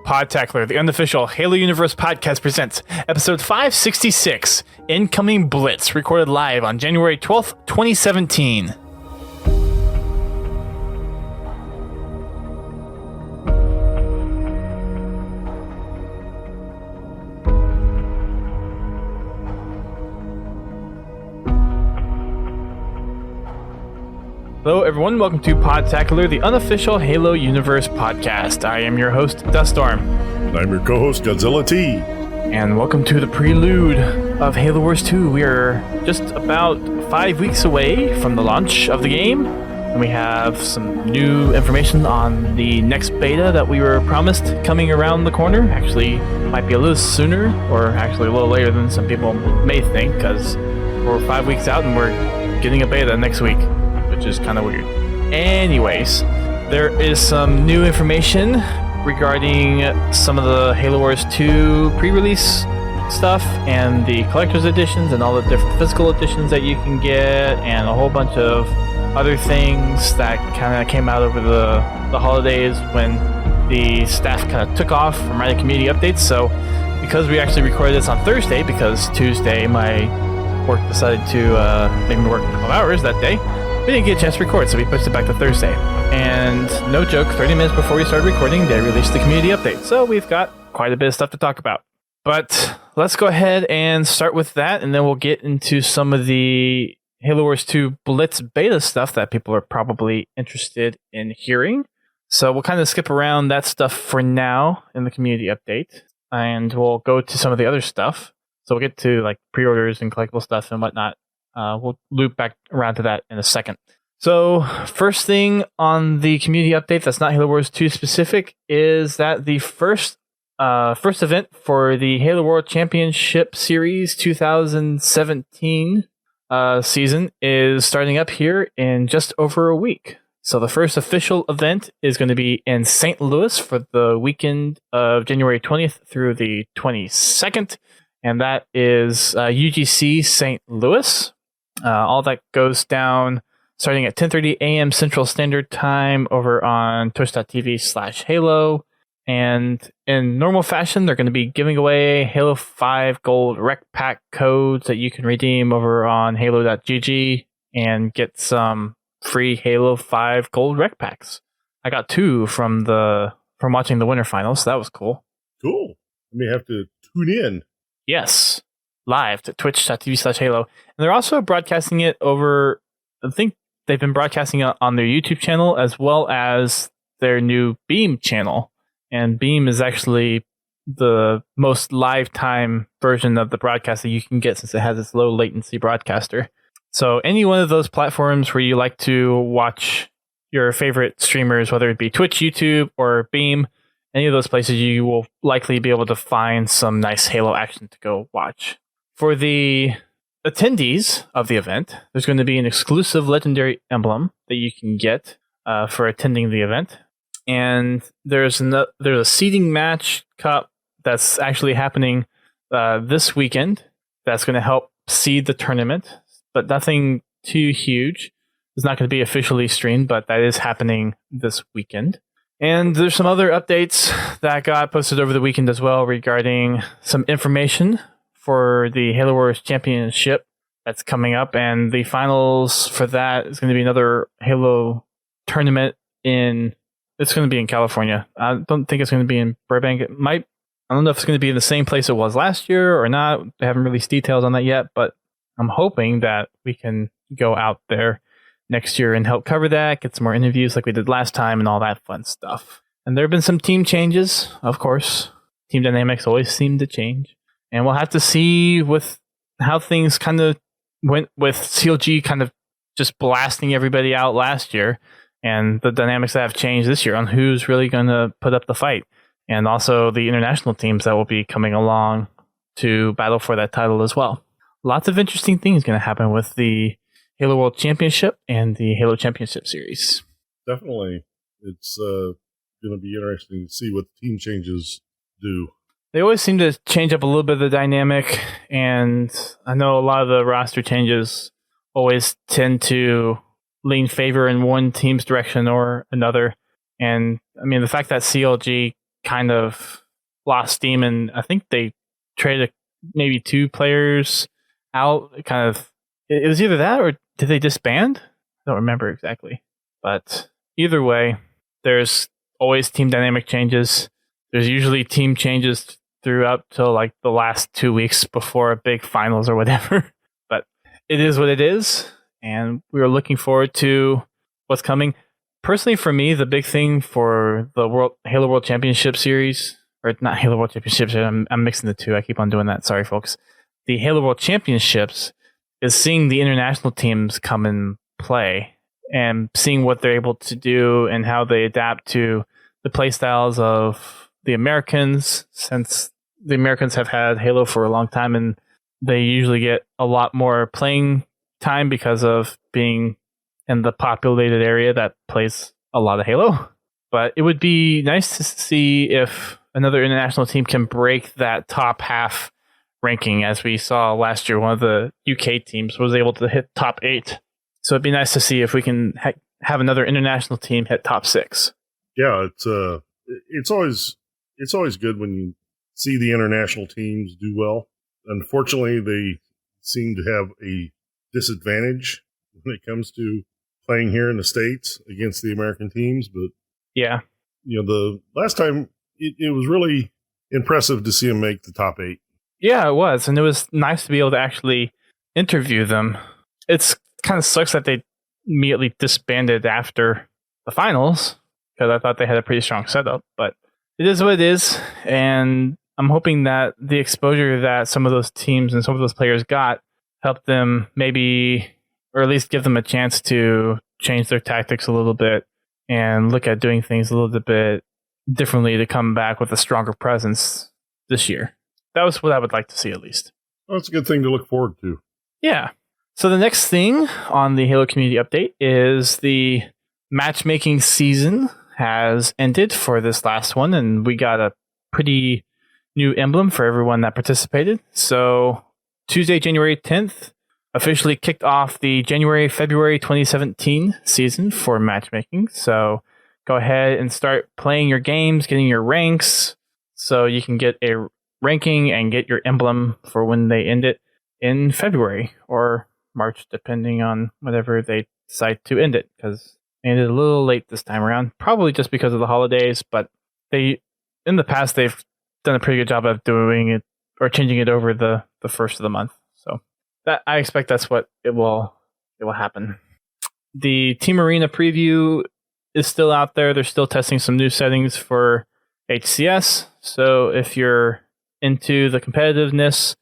Podtacular, the unofficial Halo Universe podcast, presents episode 566, Incoming Blitz, recorded live on January 12th, 2017. Hello everyone, welcome to Podtacular, the unofficial Halo Universe podcast. I am your host, Duststorm. And I'm your co-host, Godzilla T. And welcome to the prelude of Halo Wars 2. We are just about 5 weeks away from the launch of the game, and we have some new information on the next beta that we were promised coming around the corner. Actually, might be a little sooner, or actually a little later than some people may think, because we're 5 weeks out and we're getting a beta next week, which is kind of weird. Anyways, there is some new information regarding some of the Halo Wars 2 pre-release stuff and the collector's editions and all the different physical editions that you can get, and a whole bunch of other things that kind of came out over the holidays when the staff kind of took off from writing community updates. So because we actually recorded this on Thursday, because Tuesday my work decided to make me work 12 hours that day, we didn't get a chance to record, so we pushed it back to Thursday. And no joke, 30 minutes before we started recording, they released the community update. So we've got quite a bit of stuff to talk about. But let's go ahead and start with that, and then we'll get into some of the Halo Wars 2 Blitz beta stuff that people are probably interested in hearing. So we'll kind of skip around that stuff for now in the community update, and we'll go to some of the other stuff. So we'll get to like pre-orders and collectible stuff and whatnot. We'll loop back around to that in a second. So, first thing on the community update that's not Halo Wars 2 specific is that the first event for the Halo World Championship Series 2017 season is starting up here in just over a week. So the first official event is going to be in St. Louis for the weekend of January 20th through the 22nd, and that is UGC St. Louis. All that goes down starting at 10:30 a.m. Central Standard Time over on twitch.tv/Halo. And in normal fashion, they're going to be giving away Halo 5 Gold Rec Pack codes that you can redeem over on halo.gg and get some free Halo 5 Gold Rec Packs. I got 2 from watching the Winter Finals, so that was cool. Cool. I may have to tune in. Yes. Live to twitch.tv/Halo. And they're also broadcasting it over, I think they've been broadcasting it on their YouTube channel as well as their new Beam channel. And Beam is actually the most live time version of the broadcast that you can get, since it has this low latency broadcaster. So any one of those platforms where you like to watch your favorite streamers, whether it be Twitch, YouTube, or Beam, any of those places, you will likely be able to find some nice Halo action to go watch. For the attendees of the event, there's going to be an exclusive legendary emblem that you can get for attending the event. And there's a seeding match cup that's actually happening this weekend that's going to help seed the tournament, but nothing too huge. It's not going to be officially streamed, but that is happening this weekend. And there's some other updates that got posted over the weekend as well regarding some information for the Halo Wars Championship that's coming up, and the finals for that is going to be another Halo tournament it's going to be in California. I don't think it's going to be in Burbank. I don't know if it's going to be in the same place it was last year or not. They haven't released details on that yet, but I'm hoping that we can go out there next year and help cover that, get some more interviews like we did last time and all that fun stuff. And there have been some team changes, of course. Team dynamics always seem to change. And we'll have to see with how things kind of went with CLG kind of just blasting everybody out last year, and the dynamics that have changed this year on who's really going to put up the fight. And also the international teams that will be coming along to battle for that title as well. Lots of interesting things going to happen with the Halo World Championship and the Halo Championship Series. Definitely. It's going to be interesting to see what the team changes do. they always seem to change up a little bit of the dynamic, and I know a lot of the roster changes always tend to lean favor in one team's direction or another. And I mean, the fact that CLG kind of lost steam, and I think they traded maybe 2 players out, it was either that or did they disband? I don't remember exactly. But either way, there's always team dynamic changes. There's usually team changes throughout till like the last 2 weeks before a big finals or whatever. But it is what it is, and we are looking forward to what's coming. Personally, for me, the big thing for the Halo World Championship Series, or not Halo World Championships, I'm mixing the two. I keep on doing that. Sorry, folks. The Halo World Championships is seeing the international teams come and play and seeing what they're able to do and how they adapt to the playstyles of the Americans, since the Americans have had Halo for a long time and they usually get a lot more playing time because of being in the populated area that plays a lot of Halo. But it would be nice to see if another international team can break that top half ranking. As we saw last year, one of the UK teams was able to hit top 8. So it'd be nice to see if we can have another international team hit top 6. Yeah, it's always good when you see the international teams do well. Unfortunately, they seem to have a disadvantage when it comes to playing here in the States against the American teams. But yeah, the last time it was really impressive to see them make the top 8. Yeah, it was, and it was nice to be able to actually interview them. It's kind of sucks that they immediately disbanded after the finals, because I thought they had a pretty strong setup, but it is what it is, and I'm hoping that the exposure that some of those teams and some of those players got helped them maybe, or at least give them a chance to change their tactics a little bit and look at doing things a little bit differently to come back with a stronger presence this year. That was what I would like to see, at least. Well, that's a good thing to look forward to. Yeah. So the next thing on the Halo community update is the matchmaking season has ended for this last one, and we got a pretty new emblem for everyone that participated. So Tuesday, January 10th, officially kicked off the January-February 2017 season for matchmaking. So go ahead and start playing your games, getting your ranks, so you can get a ranking and get your emblem for when they end it in February or March, depending on whatever they decide to end it, because they ended a little late this time around, probably just because of the holidays, but in the past they've done a pretty good job of doing it or changing it over the first of the month. So that I expect that's what it will happen. The Team Arena preview is still out there. They're still testing some new settings for HCS. So if you're into the competitiveness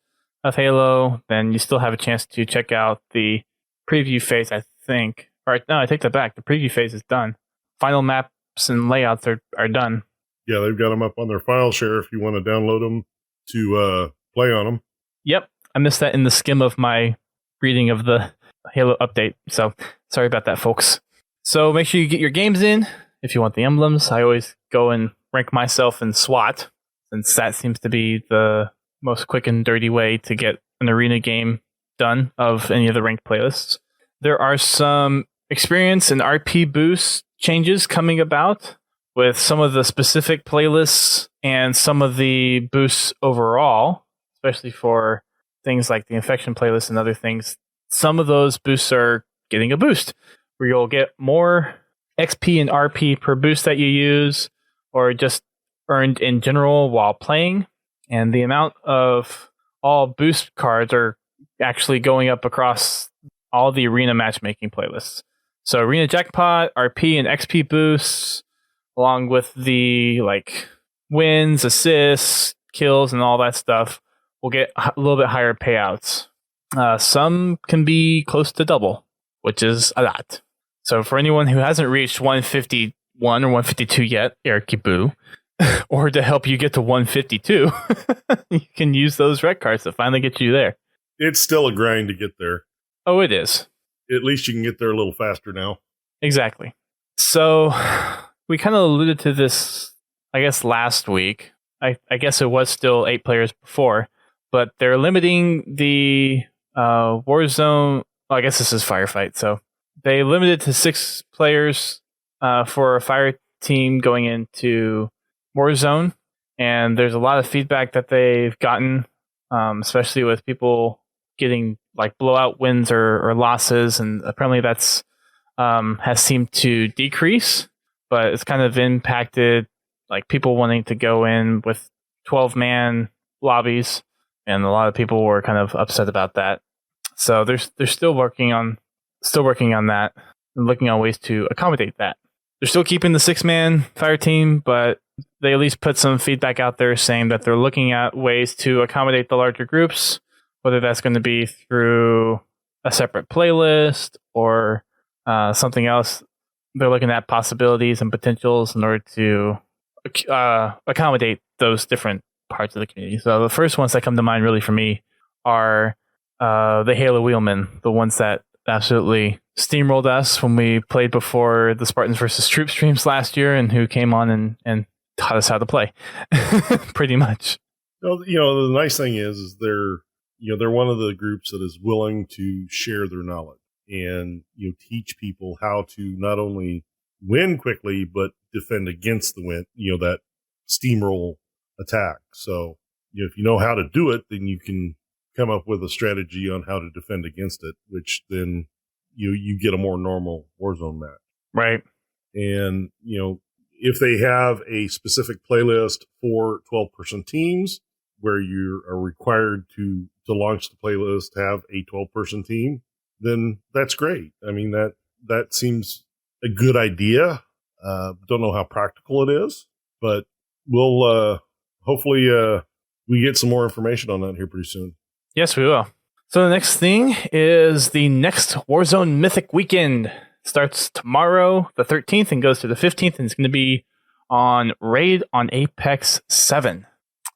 of Halo, then you still have a chance to check out the preview phase, I think. Or no, I take that back. The preview phase is done. Final maps and layouts are done. Yeah, they've got them up on their file share if you want to download them to play on them. Yep. I missed that in the skim of my reading of the Halo update. So sorry about that, folks. So make sure you get your games in if you want the emblems. I always go and rank myself in SWAT, since that seems to be the most quick and dirty way to get an arena game done of any of the ranked playlists. There are some experience and RP boost changes coming about with some of the specific playlists and some of the boosts overall, especially for things like the infection playlist and other things. Some of those boosts are getting a boost where you'll get more XP and RP per boost that you use, or just earned in general while playing. And the amount of all boost cards are actually going up across all the arena matchmaking playlists. So arena jackpot, RP and XP boosts, along with the wins, assists, kills, and all that stuff, will get a little bit higher payouts. Some can be close to double, which is a lot. So for anyone who hasn't reached 151 or 152 yet, Eric Boo, or to help you get to 152, you can use those red cards to finally get you there. It's still a grind to get there. Oh, it is. At least you can get there a little faster now. Exactly. So we kind of alluded to this, I guess, last week. I guess it was still 8 players before, but they're limiting the Warzone. Well, I guess this is Firefight, so they limited to 6 players for a fire team going into Warzone, and there's a lot of feedback that they've gotten, especially with people getting like blowout wins or losses, and apparently that's has seemed to decrease, but it's kind of impacted like people wanting to go in with 12-man lobbies, and a lot of people were kind of upset about that. So they're still working on that and looking on ways to accommodate that. They're still keeping the 6-man fire team, but they at least put some feedback out there saying that they're looking at ways to accommodate the larger groups, whether that's going to be through a separate playlist or something else. They're looking at possibilities and potentials in order to accommodate those different parts of the community. So the first ones that come to mind really for me are the Halo Wheelmen, the ones that absolutely steamrolled us when we played before the Spartans versus Troops streams last year, and who came on and taught us how to play, pretty much. Well, the nice thing is they're one of the groups that is willing to share their knowledge and teach people how to not only win quickly but defend against the win. That steamroll attack. So if you know how to do it, then you can come up with a strategy on how to defend against it, which then you get a more normal Warzone match. Right. And if they have a specific playlist for 12-person teams where you are required to launch the playlist, have a 12-person team, then that's great. I mean, that seems a good idea. Don't know how practical it is, but we'll hopefully we get some more information on that here pretty soon. Yes, we will. So the next thing is the next Warzone Mythic Weekend. Starts tomorrow, the 13th, and goes to the 15th, and it's going to be on Raid on Apex 7.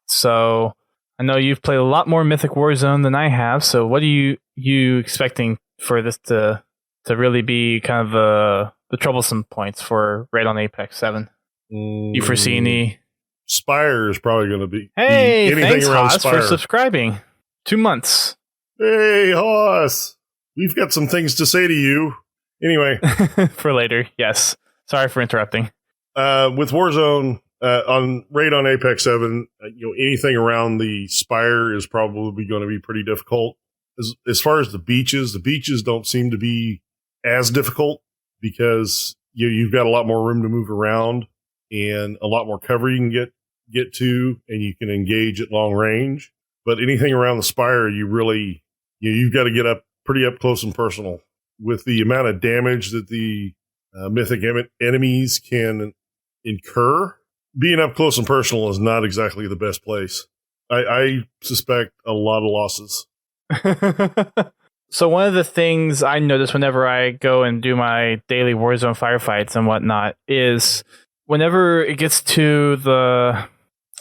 So I know you've played a lot more Mythic Warzone than I have, so what are you expecting for this to really be kind of the troublesome points for Raid on Apex 7? You foresee any? Spire is probably going to be anything thanks, around Haas, Spire. For subscribing. 2 months. Hey, Haas, we've got some things to say to you. Anyway. For later, yes. Sorry for interrupting. With Warzone, on Raid on Apex 7, anything around the Spire is probably going to be pretty difficult. As far as the beaches don't seem to be as difficult because you've got a lot more room to move around and a lot more cover you can get to, and you can engage at long range. But anything around the Spire, you've got to get pretty up close and personal. With the amount of damage that the mythic enemies can incur, being up close and personal is not exactly the best place. I suspect a lot of losses. So one of the things I notice whenever I go and do my daily Warzone firefights and whatnot is whenever it gets to the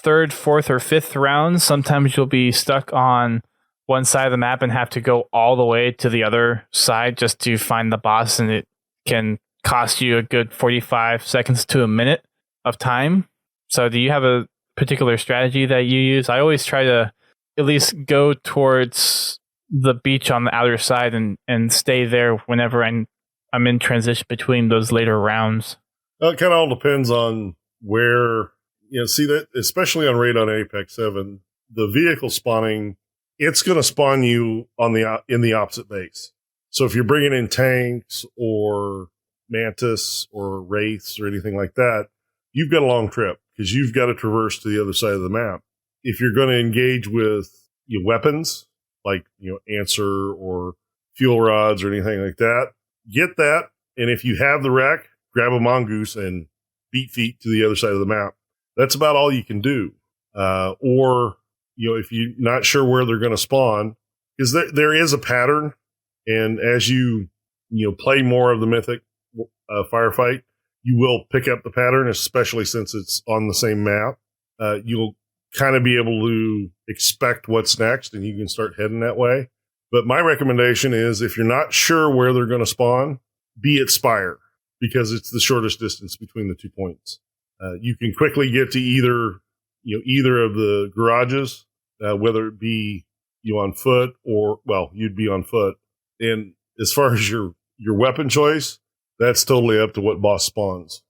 3rd, 4th, or 5th round, sometimes you'll be stuck on one side of the map and have to go all the way to the other side just to find the boss, and it can cost you a good 45 seconds to a minute of time. So do you have a particular strategy that you use? I always try to at least go towards the beach on the outer side and stay there whenever I'm in transition between those later rounds. Well, it kind of all depends on where, see that, especially on Raid on Apex 7, the vehicle spawning, it's going to spawn you in the opposite base. So if you're bringing in tanks or Mantis or Wraiths or anything like that, you've got a long trip because you've got to traverse to the other side of the map. If you're going to engage with weapons like Answer or fuel rods or anything like that, get that. And if you have the wreck, grab a mongoose and beat feet to the other side of the map. That's about all you can do. Or if you're not sure where they're going to spawn, because there is a pattern, and as you play more of the Mythic firefight, you will pick up the pattern, especially since it's on the same map. You'll kind of be able to expect what's next, and you can start heading that way. But my recommendation is, if you're not sure where they're going to spawn, be at Spire, because it's the shortest distance between the 2 points. You can quickly get to either either of the garages, whether it be you on foot or, well, you'd be on foot. And as far as your weapon choice, that's totally up to what boss spawns.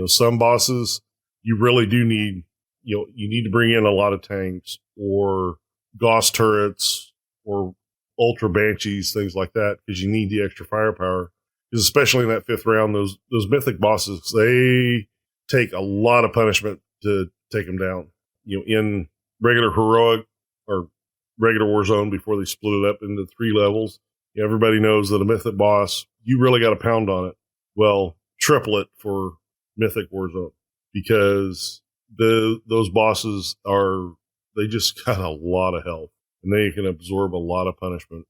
Some bosses you really do need, you need to bring in a lot of tanks or Gauss turrets or Ultra Banshees, things like that, because you need the extra firepower. Because especially in that 5th round, those mythic bosses, they take a lot of punishment to take them down. In regular heroic or regular Warzone, before they split it up into 3 levels, everybody knows that a mythic boss, you really got to pound on it. Well, triple it for mythic Warzone, because those bosses they just got a lot of health and they can absorb a lot of punishment.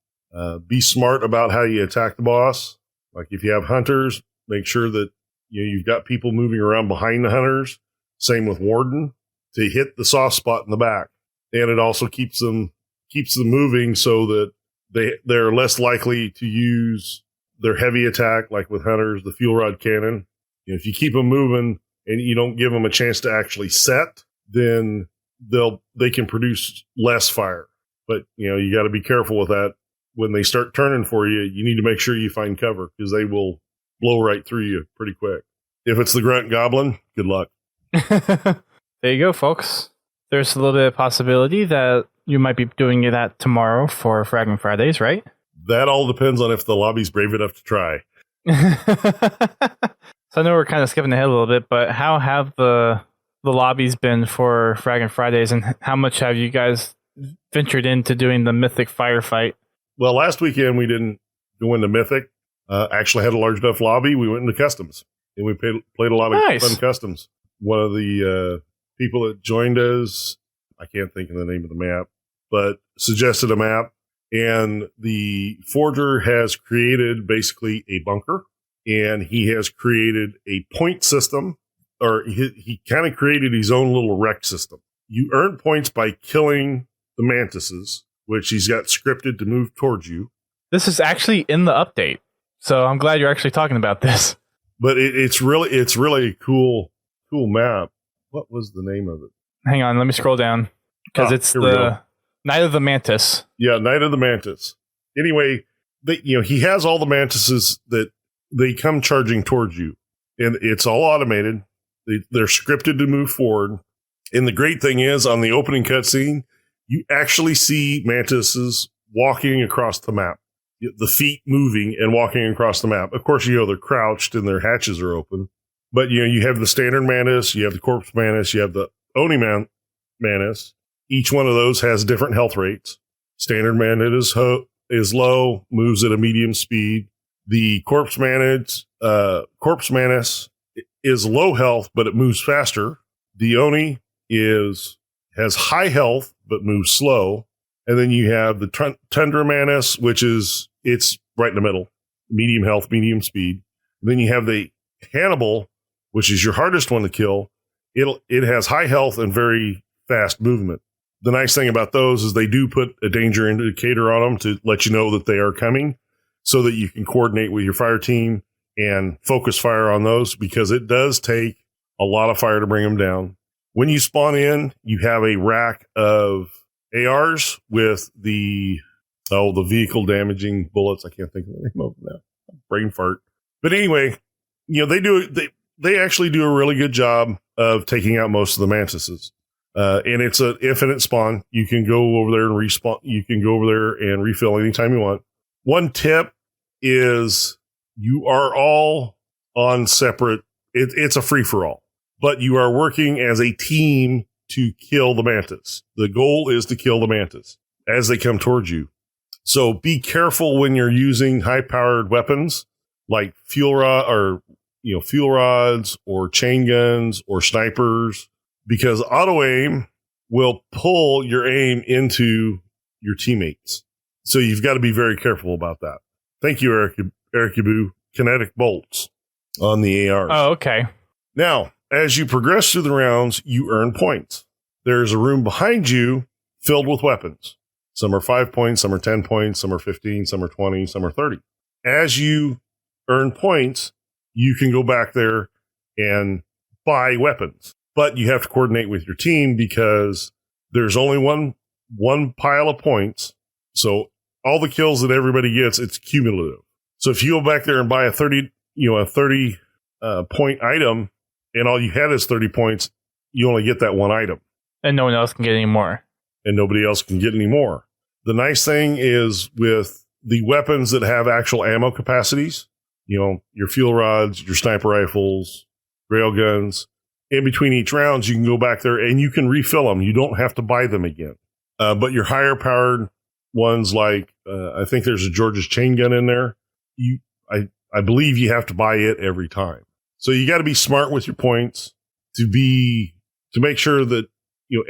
Be smart about how you attack the boss. Like if you have hunters, make sure that you've got people moving around behind the hunters. Same with Warden, to hit the soft spot in the back. And it also keeps them moving so that they're less likely to use their heavy attack, like with hunters, the fuel rod cannon. If you keep them moving and you don't give them a chance to actually set, then they can produce less fire. But you got to be careful with that. When they start turning for you, you need to make sure you find cover, because they will blow right through you pretty quick. If it's the Grunt Goblin, good luck. There you go, folks. There's a little bit of possibility that you might be doing that tomorrow for Fragment Fridays, right? That all depends on if the lobby's brave enough to try. So I know we're kind of skipping ahead a little bit, but how have the lobbies been for Fragment Fridays, and how much have you guys ventured into doing the Mythic Firefight? Well, last weekend we didn't go into Mythic. Actually had a large enough lobby. We went into Customs, and we played a lot of fun Customs. One of the people that joined us, I can't think of the name of the map, but suggested a map. And the forger has created basically a bunker, and he has created a point system, or he kind of created his own little wreck system. You earn points by killing the mantises, which he's got scripted to move towards you. This is actually in the update, so I'm glad you're actually talking about this. But it's really a cool map. What was the name of it? Hang on, let me scroll down, because it's the Night of the Mantis. Yeah, Night of the Mantis. Anyway, he has all the mantises that they come charging towards you, and it's all automated. They're scripted to move forward. And the great thing is, on the opening cutscene, you actually see mantises walking across the map, the feet moving and walking across the map. Of course, they're crouched and their hatches are open. But, you have the standard mantis, you have the corpse mantis, you have the Oni mantis. Each one of those has different health rates. Standard mantis is low, moves at a medium speed. The corpse mantis is low health, but it moves faster. The Oni has high health, but moves slow. And then you have the Tundra mantis, it's right in the middle. Medium health, medium speed. And then you have the Hannibal, which is your hardest one to kill. It has high health and very fast movement. The nice thing about those is they do put a danger indicator on them to let you know that they are coming, so that you can coordinate with your fire team and focus fire on those, because it does take a lot of fire to bring them down. When you spawn in, you have a rack of ARs with the vehicle damaging bullets. I can't think of the name of them now. Brain fart. But anyway, they actually do a really good job of taking out most of the mantises. And it's an infinite spawn. You can go over there and respawn. You can go over there and refill anytime you want. One tip is you are all on separate. It's a free for all, but you are working as a team to kill the mantis. The goal is to kill the mantis as they come towards you. So be careful when you're using high powered weapons like fuel rods or chain guns or snipers, because auto aim will pull your aim into your teammates. So you've got to be very careful about that. Thank you, Eric Yabu. Kinetic bolts on the ARs. Oh, okay. Now, as you progress through the rounds, you earn points. There's a room behind you filled with weapons. Some are 5 points, some are 10 points, some are 15, some are 20, some are 30. As you earn points, you can go back there and buy weapons. but you have to coordinate with your team because there's only one pile of points. So all the kills that everybody gets, it's cumulative. So if you go back there and buy a 30 point item and all you had is 30 points, you only get that one item. And no one else can get any more. And nobody else can get any more. The nice thing is with the weapons that have actual ammo capacities, your fuel rods, your sniper rifles, railguns, in between each rounds, you can go back there and you can refill them. You don't have to buy them again. But your higher powered ones, like I think there's a George's chain gun in there, I believe you have to buy it every time. So you got to be smart with your points to make sure that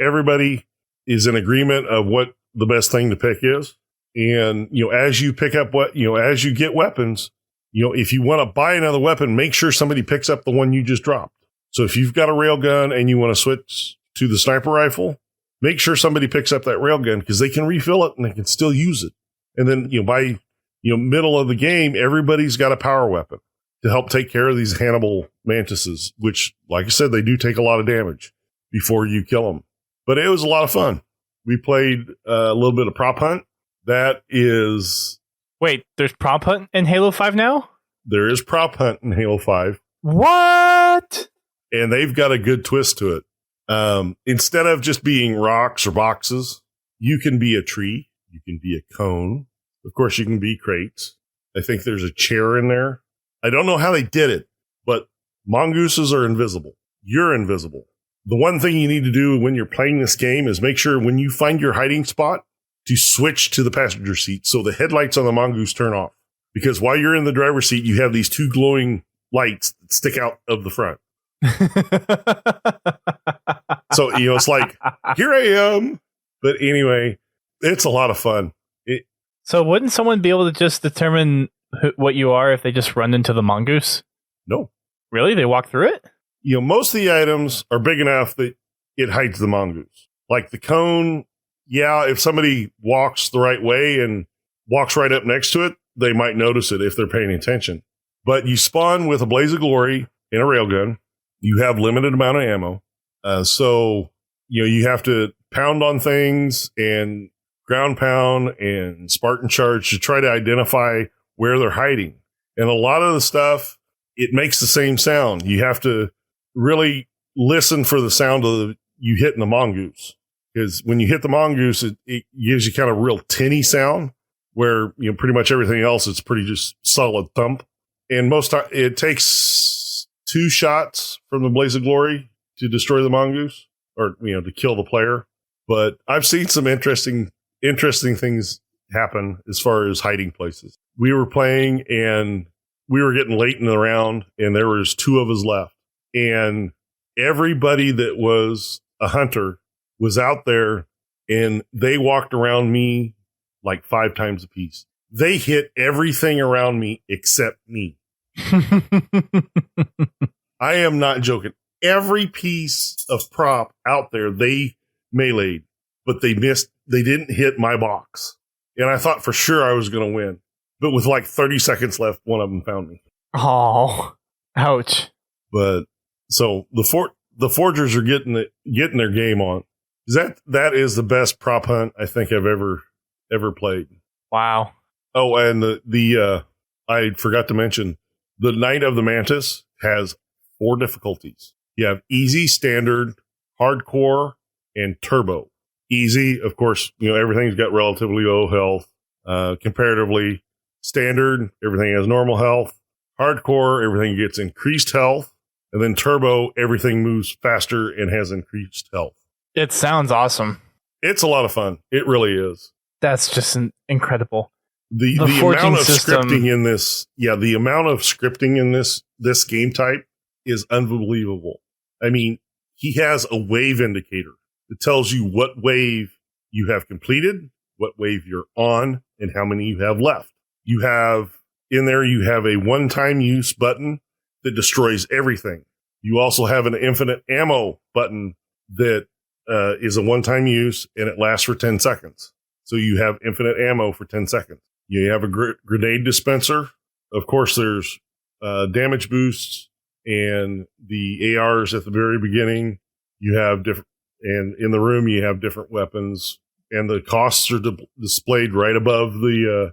everybody is in agreement of what the best thing to pick is. And as you pick up as you get weapons, if you want to buy another weapon, make sure somebody picks up the one you just dropped. So if you've got a railgun and you want to switch to the sniper rifle, make sure somebody picks up that railgun because they can refill it and they can still use it. And then by middle of the game, everybody's got a power weapon to help take care of these Hannibal mantises, which, like I said, they do take a lot of damage before you kill them. But it was a lot of fun. We played a little bit of prop hunt. That is... Wait, there's prop hunt in Halo 5 now? There is prop hunt in Halo 5. What? And they've got a good twist to it. Instead of just being rocks or boxes, you can be a tree. You can be a cone. Of course, you can be crates. I think there's a chair in there. I don't know how they did it, but mongooses are invisible. You're invisible. The one thing you need to do when you're playing this game is make sure when you find your hiding spot to switch to the passenger seat so the headlights on the mongoose turn off. Because while you're in the driver's seat, you have these two glowing lights that stick out of the front. So, it's like, here I am. But anyway, it's a lot of fun. So wouldn't someone be able to just determine what you are if they just run into the mongoose? No. Really? They walk through it? Most of the items are big enough that it hides the mongoose. Like the cone, if somebody walks the right way and walks right up next to it, they might notice it if they're paying attention. But you spawn with a blaze of glory and a railgun. You have limited amount of ammo. So, you have to pound on things and ground pound and Spartan charge to try to identify where they're hiding. And a lot of the stuff, it makes the same sound. You have to really listen for the sound of you hitting the mongoose. Because when you hit the mongoose, it gives you kind of real tinny sound where, pretty much everything else is pretty just solid thump. And most time it takes 2 shots from the blaze of glory to destroy the mongoose or, to kill the player. But I've seen some interesting things happen as far as hiding places. We were playing and we were getting late in the round and there was 2 of us left. And everybody that was a hunter was out there and they walked around me like 5 times a piece. They hit everything around me except me. I am not joking. Every piece of prop out there, they meleeed, but they missed. They didn't hit my box. And I thought for sure I was going to win. But with like 30 seconds left, one of them found me. Oh, ouch. But so the Forgers are getting their game on. That is the best prop hunt I think I've ever played. Wow. Oh, and the I forgot to mention, the Night of the Mantis has 4 difficulties. You have easy, standard, hardcore, and turbo. Easy, of course, everything's got relatively low health. Comparatively standard, everything has normal health. Hardcore, everything gets increased health. And then turbo, everything moves faster and has increased health. It sounds awesome. It's a lot of fun. It really is. That's just incredible. The amount of scripting in this, the amount of scripting in this game type is unbelievable. I mean, he has a wave indicator that tells you what wave you have completed, what wave you're on, and how many you have left. You have a one-time use button that destroys everything. You also have an infinite ammo button that is a one-time use, and it lasts for 10 seconds. So you have infinite ammo for 10 seconds. You have a grenade dispenser. Of course, there's damage boosts and the ARs at the very beginning. you have different, and in the room you have different weapons, and the costs are displayed right above the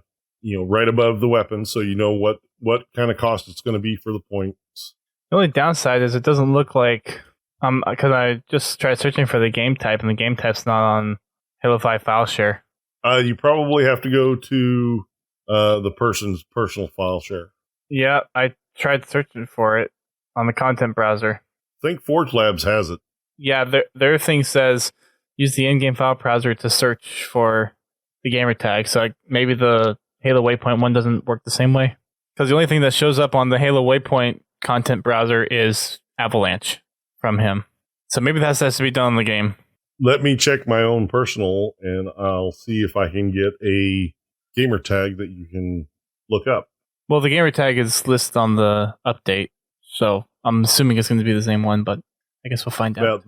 right above the weapon, so you know what kind of cost it's going to be for the points. The only downside is it doesn't look like because I just tried searching for the game type, and the game type's not on Halo 5 file share. You probably have to go to the person's personal file share. Yeah, I tried searching for it on the content browser. I think Forge Labs has it. Yeah, their thing says use the in-game file browser to search for the gamer tag. So maybe the Halo Waypoint one doesn't work the same way. Because the only thing that shows up on the Halo Waypoint content browser is Avalanche from him. So maybe that has to be done in the game. Let me check my own personal, and I'll see if I can get a gamer tag that you can look up. Well, the gamer tag is listed on the update, so I'm assuming it's going to be the same one, but I guess we'll find out.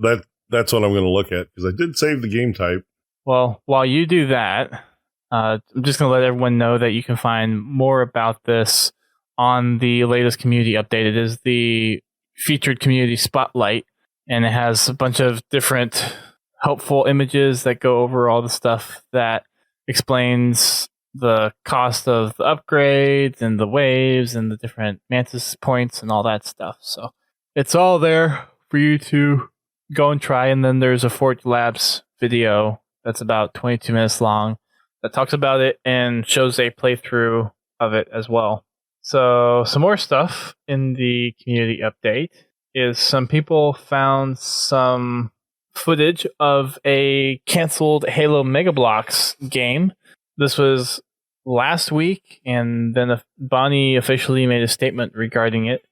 That's what I'm going to look at, because I did save the game type. Well, while you do that, I'm just going to let everyone know that you can find more about this on the latest community update. It is the featured community spotlight, and it has a bunch of different helpful images that go over all the stuff that explains the cost of the upgrades and the waves and the different mantis points and all that stuff. So it's all there for you to go and try. And then there's a Forge Labs video that's about 22 minutes long that talks about it and shows a playthrough of it as well. So some more stuff in the community update is some people found some footage of a canceled Halo Mega Bloks game. This was last week, and then Bonnie officially made a statement regarding it.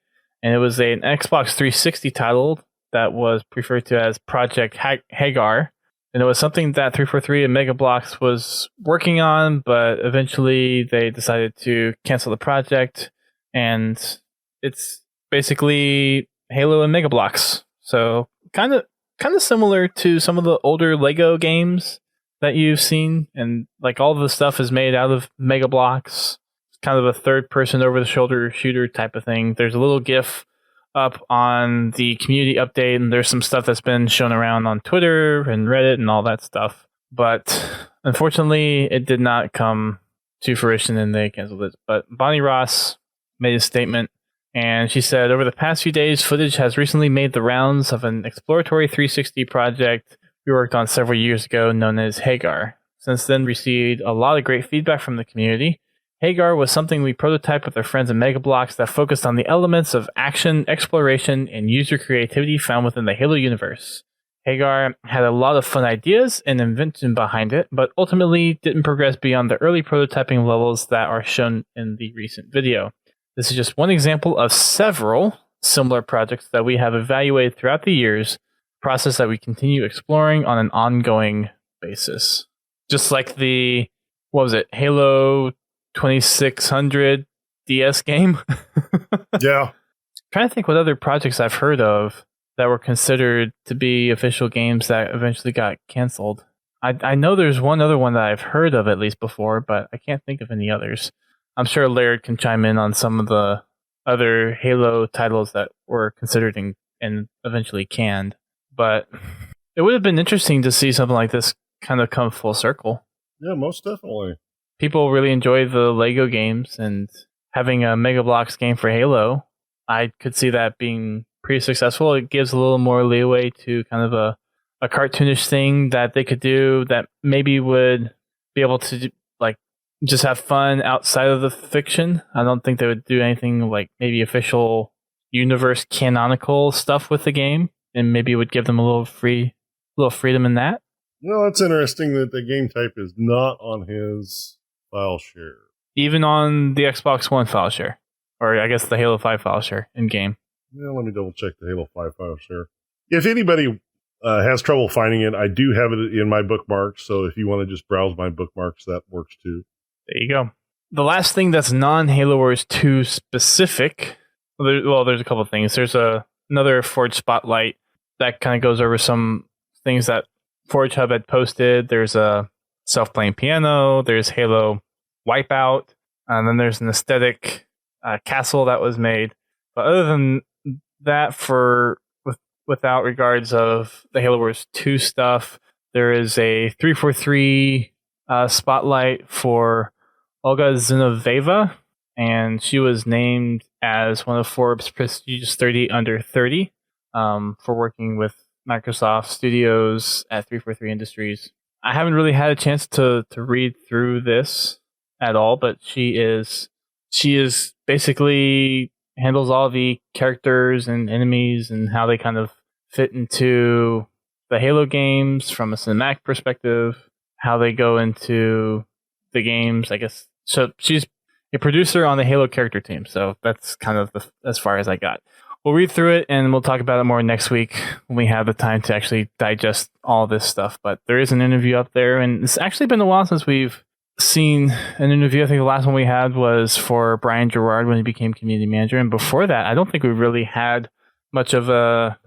And it was an Xbox 360 title that was referred to as Project Hagar. And it was something that 343 and Mega Bloks was working on, but eventually they decided to cancel the project. And it's basically Halo and Mega Bloks. So kind of similar to some of the older Lego games that you've seen, and like all of the stuff is made out of Mega Bloks. It's kind of a third-person over-the-shoulder shooter type of thing. There's a little GIF up on the community update, and there's some stuff that's been shown around on Twitter and Reddit and all that stuff. But unfortunately, it did not come to fruition, and they canceled it. But Bonnie Ross made a statement, and she said, over the past few days, footage has recently made the rounds of an exploratory 360 project we worked on several years ago known as Hagar. Since then, received a lot of great feedback from the community. Hagar was something we prototyped with our friends at Mega Bloks that focused on the elements of action, exploration, and user creativity found within the Halo universe. Hagar had a lot of fun ideas and invention behind it, but ultimately didn't progress beyond the early prototyping levels that are shown in the recent video. This is just one example of several similar projects that we have evaluated throughout the years, process that we continue exploring on an ongoing basis. Just like the, Halo 2600 DS game? Yeah. Trying to think what other projects I've heard of that were considered to be official games that eventually got canceled. I know there's one other one that I've heard of at least before, but I can't think of any others. I'm sure Laird can chime in on some of the other Halo titles that were considered and eventually canned. But it would have been interesting to see something like this kind of come full circle. Yeah, most definitely. People really enjoy the Lego games, and having a Mega Bloks game for Halo, I could see that being pretty successful. It gives a little more leeway to kind of a cartoonish thing that they could do that maybe would be able to just have fun outside of the fiction. I don't think they would do anything like maybe official universe canonical stuff with the game, and maybe it would give them a little freedom in that. No, it's interesting that the game type is not on his file share. Even on the Xbox One file share. Or I guess the Halo 5 file share in game. Yeah, let me double check the Halo 5 file share. If anybody has trouble finding it, I do have it in my bookmarks, so if you want to just browse my bookmarks, that works too. There you go. The last thing that's non-Halo Wars 2 specific, there's a couple of things. There's another Forge Spotlight that kind of goes over some things that Forge Hub had posted. There's a self-playing piano, there's Halo Wipeout, and then there's an aesthetic castle that was made. But other than that, with without regards of the Halo Wars 2 stuff, there is a 343 spotlight for Olga Zinoveva, and she was named as one of Forbes' prestigious 30 under 30 for working with Microsoft Studios at 343 Industries. I haven't really had a chance to read through this at all, but she is basically handles all the characters and enemies and how they kind of fit into the Halo games from a cinematic perspective, how they go into the games, I guess. So she's a producer on the Halo character team, so that's kind of as far as I got. We'll read through it and we'll talk about it more next week when we have the time to actually digest all this stuff. But there is an interview up there, and it's actually been a while since we've seen an interview. I think the last one we had was for Brian Gerard when he became community manager, and before that, I don't think we really had much of a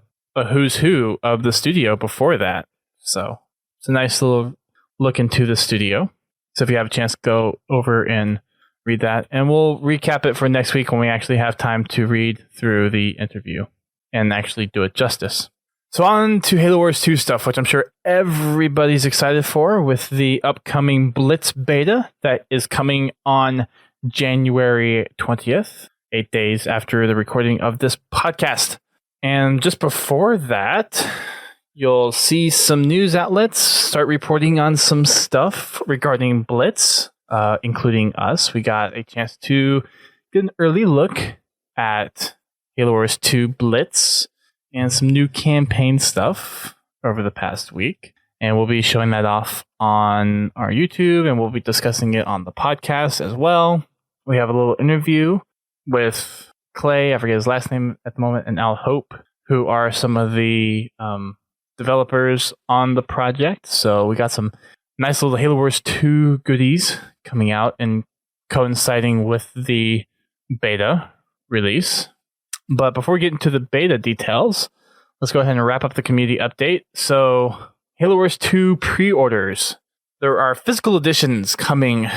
who's who of the studio before that. So it's a nice little look into the studio. So if you have a chance, go over and read that, and we'll recap it for next week when we actually have time to read through the interview and actually do it justice. So on to Halo Wars 2 stuff, which I'm sure everybody's excited for, with the upcoming Blitz beta that is coming on January 20th, 8 days after the recording of this podcast. And just before that, you'll see some news outlets start reporting on some stuff regarding Blitz, including us. We got a chance to get an early look at Halo Wars 2 Blitz and some new campaign stuff over the past week. And we'll be showing that off on our YouTube, and we'll be discussing it on the podcast as well. We have a little interview with Clay, I forget his last name at the moment, and Al Hope, who are some of the developers on the project. So we got some nice little Halo Wars 2 goodies coming out and coinciding with the beta release. But before we get into the beta details, let's go ahead and wrap up the community update. So Halo Wars 2 pre-orders. There are physical editions coming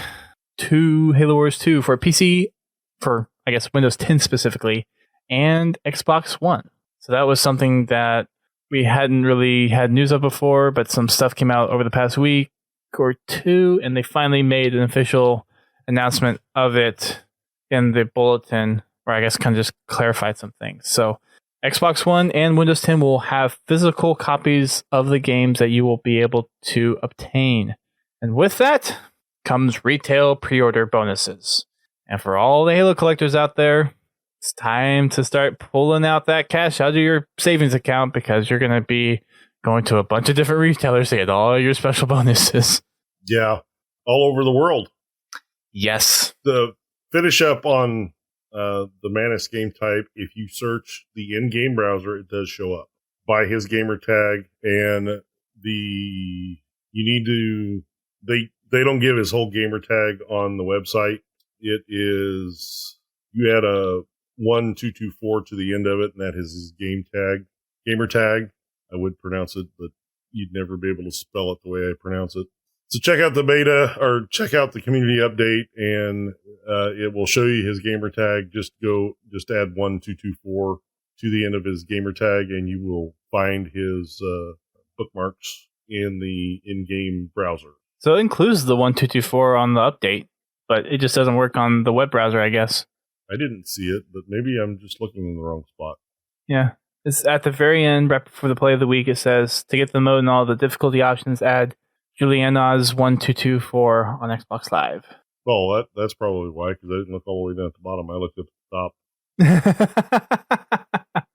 to Halo Wars 2 for PC, for I guess Windows 10 specifically, and Xbox One. So that was something that we hadn't really had news of before, but some stuff came out over the past week or two, and they finally made an official announcement of it in the bulletin, where I guess kind of just clarified some things. So Xbox One and Windows 10 will have physical copies of the games that you will be able to obtain. And with that comes retail pre-order bonuses. And for all the Halo collectors out there, it's time to start pulling out that cash out of your savings account, because you're going to be going to a bunch of different retailers to get all your special bonuses. Yeah, all over the world. Yes. The finish up on the Manus game type, if you search the in-game browser, it does show up by his gamer tag, and they don't give his whole gamer tag on the website. It is, you add a 1224 to the end of it, and that is his gamer tag. I would pronounce it, but you'd never be able to spell it the way I pronounce it. So check out the beta, or check out the community update, and it will show you his gamer tag. Just add 1224 to the end of his gamer tag, and you will find his bookmarks in the in-game browser. So it includes the 1224 on the update, but it just doesn't work on the web browser, I guess. I didn't see it, but maybe I'm just looking in the wrong spot. Yeah. It's at the very end, right before the play of the week. It says, to get the mode and all the difficulty options, add Juliana's 1224 on Xbox Live. Well, that's probably why, because I didn't look all the way down at the bottom. I looked at the top.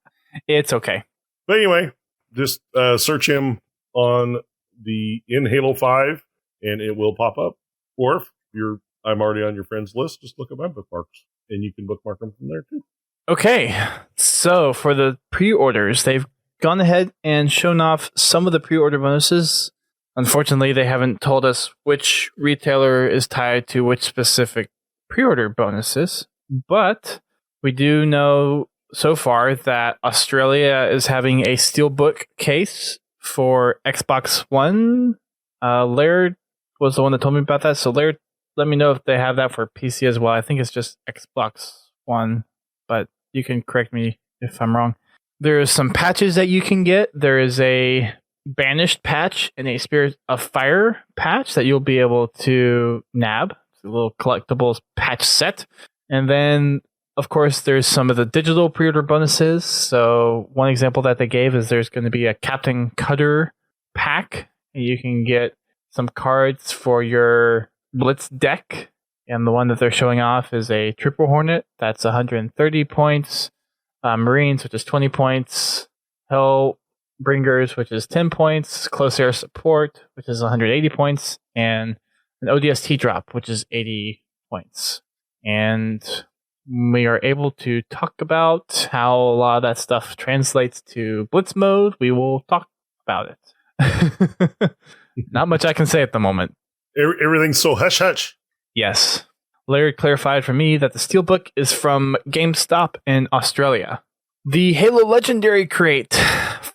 It's okay. But anyway, just search him on in Halo 5, and it will pop up. Or if I'm already on your friends list, just look at my bookmarks, and you can bookmark them from there too. Okay, so for the pre-orders, they've gone ahead and shown off some of the pre-order bonuses. Unfortunately, they haven't told us which retailer is tied to which specific pre-order bonuses, but we do know so far that Australia is having a Steelbook case for Xbox One. Laird was the one that told me about that, so Laird, let me know if they have that for PC as well. I think it's just Xbox One, but you can correct me if I'm wrong. There's some patches that you can get. There is a Banished patch and a Spirit of Fire patch that you'll be able to nab. It's a little collectibles patch set. And then, of course, there's some of the digital pre-order bonuses. So one example that they gave is there's going to be a Captain Cutter pack. And you can get some cards for your Blitz deck. And the one that they're showing off is a Trooper Hornet. That's 130 points. Marines, which is 20 points. Hellbringers, which is 10 points. Close Air Support, which is 180 points. And an ODST drop, which is 80 points. And we are able to talk about how a lot of that stuff translates to Blitz mode. We will talk about it. Not much I can say at the moment. Everything's so hush-hush. Yes. Larry clarified for me that the Steelbook is from GameStop in Australia. The Halo Legendary Crate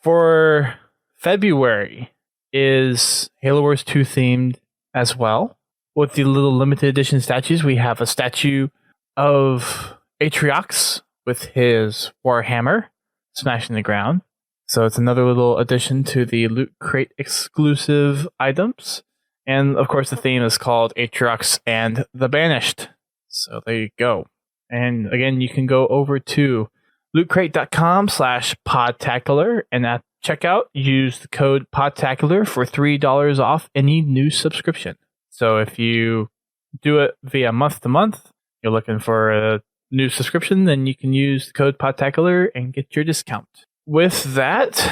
for February is Halo Wars 2 themed as well. With the little limited edition statues, we have a statue of Atriox with his Warhammer smashing the ground. So it's another little addition to the Loot Crate exclusive items. And of course, the theme is called Atriox and the Banished. So there you go. And again, you can go over to lootcrate.com/podtacular, and at checkout, use the code Podtacular for $3 off any new subscription. So if you do it via month to month, you're looking for a new subscription, then you can use the code Podtacular and get your discount. With that,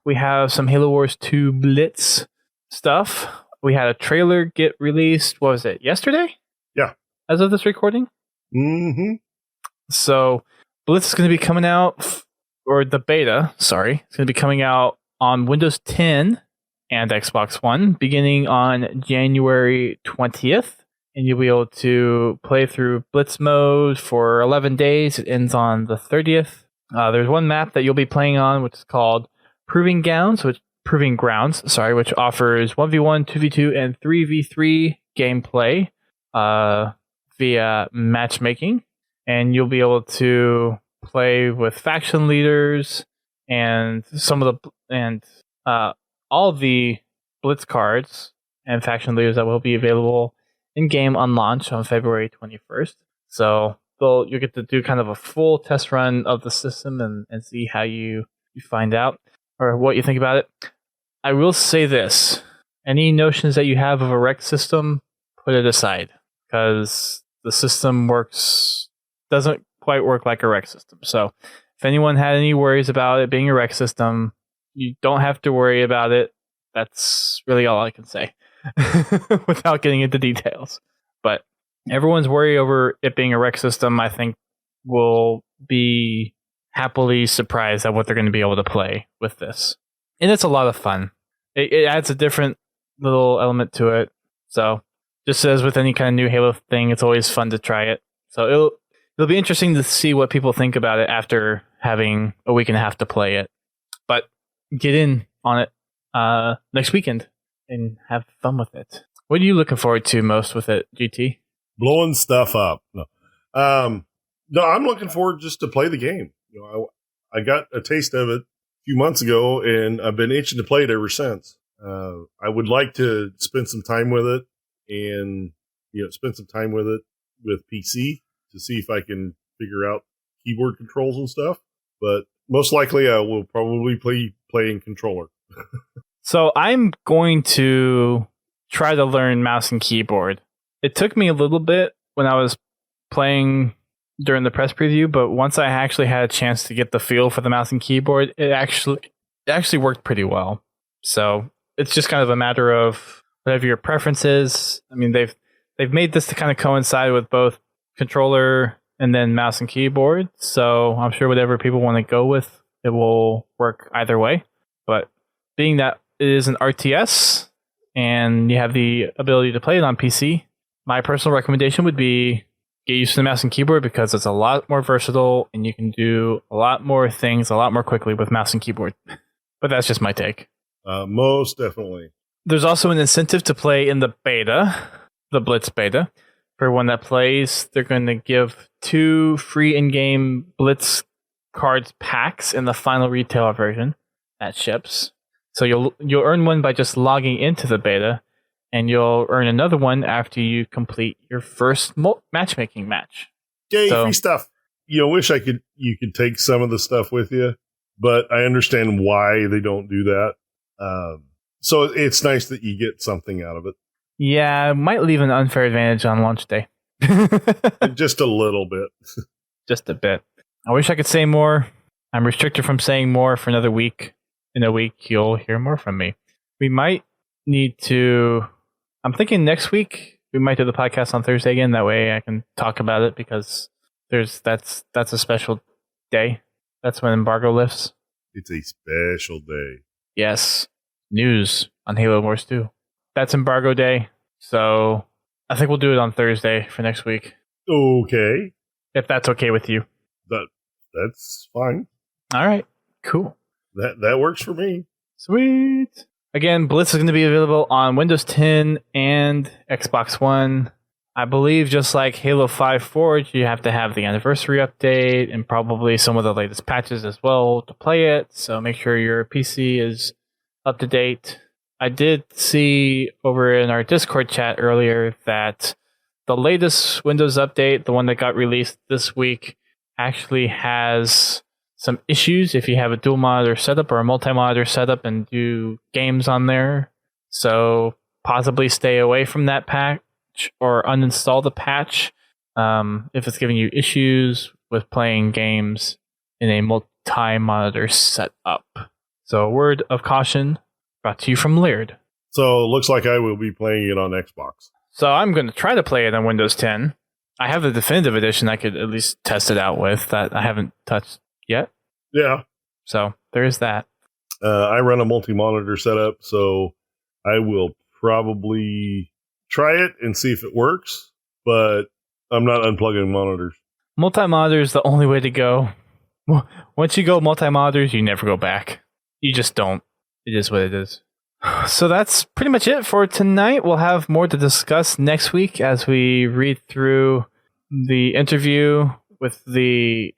we have some Halo Wars 2 Blitz stuff. We had a trailer get released, what was it, yesterday? Yeah. As of this recording? Mm-hmm. So, Blitz is going to be coming out, or the beta, sorry, it's going to be coming out on Windows 10 and Xbox One, beginning on January 20th. And you'll be able to play through Blitz mode for 11 days. It ends on the 30th. There's one map that you'll be playing on, which is called Proving Grounds, which offers 1v1, 2v2, and 3v3 gameplay via matchmaking. And you'll be able to play with faction leaders and all the Blitz cards and faction leaders that will be available in game on launch on February 21st. So you'll get to do kind of a full test run of the system and see how you find out or what you think about it. I will say this. Any notions that you have of a rec system, put it aside. Because the system doesn't quite work like a rec system. So if anyone had any worries about it being a rec system, you don't have to worry about it. That's really all I can say without getting into details. But everyone's worry over it being a rec system, I think, will be happily surprised at what they're going to be able to play with this. And it's a lot of fun. It adds a different little element to it. So just as with any kind of new Halo thing, it's always fun to try it. So it'll be interesting to see what people think about it after having a week and a half to play it. But get in on it next weekend and have fun with it. What are you looking forward to most with it, GT? Blowing stuff up. No, I'm looking forward just to play the game. I got a taste of it a few months ago, and I've been itching to play it ever since. I would like to spend some time with it, and spend some time with it with PC to see if I can figure out keyboard controls and stuff. But most likely, I will probably play in controller. So I'm going to try to learn mouse and keyboard. It took me a little bit when I was playing during the press preview, but once I actually had a chance to get the feel for the mouse and keyboard, it actually worked pretty well. So it's just kind of a matter of whatever your preference is. I mean, they've made this to kind of coincide with both controller and then mouse and keyboard. So I'm sure whatever people want to go with, it will work either way. But being that it is an RTS and you have the ability to play it on PC, my personal recommendation would be get used to the mouse and keyboard because it's a lot more versatile and you can do a lot more things a lot more quickly with mouse and keyboard. But that's just my take. Most definitely. There's also an incentive to play in the beta, the Blitz beta. For one that plays, they're going to give 2 free in-game Blitz cards packs in the final retailer version that ships. So you'll earn one by just logging into the beta, and you'll earn another one after you complete your first matchmaking match. Yay, free stuff. You know, wish you could take some of the stuff with you, but I understand why they don't do that. So it's nice that you get something out of it. Yeah, it might leave an unfair advantage on launch day. Just a little bit. Just a bit. I wish I could say more. I'm restricted from saying more for another week. In a week, you'll hear more from me. We might need to... I'm thinking next week, we might do the podcast on Thursday again. That way I can talk about it, because that's a special day. That's when embargo lifts. It's a special day. Yes. News on Halo Wars 2. That's embargo day. So I think we'll do it on Thursday for next week. Okay. If that's okay with you. That's fine. All right. Cool. That works for me. Sweet. Again, Blitz is going to be available on Windows 10 and Xbox One. I believe just like Halo 5 Forge, you have to have the anniversary update and probably some of the latest patches as well to play it. So make sure your PC is up to date. I did see over in our Discord chat earlier that the latest Windows update, the one that got released this week, actually has some issues if you have a dual monitor setup or a multi-monitor setup and do games on there. So possibly stay away from that patch or uninstall the patch if it's giving you issues with playing games in a multi-monitor setup. So a word of caution brought to you from Laird. So it looks like I will be playing it on Xbox. So I'm going to try to play it on Windows 10. I have the definitive edition I could at least test it out with that I haven't touched yet. Yeah. So there is that. I run a multi-monitor setup, so I will probably try it and see if it works, but I'm not unplugging monitors. Multi-monitor is the only way to go. Once you go multi-monitors, you never go back. You just don't. It is what it is. So that's pretty much it for tonight. We'll have more to discuss next week as we read through the interview with the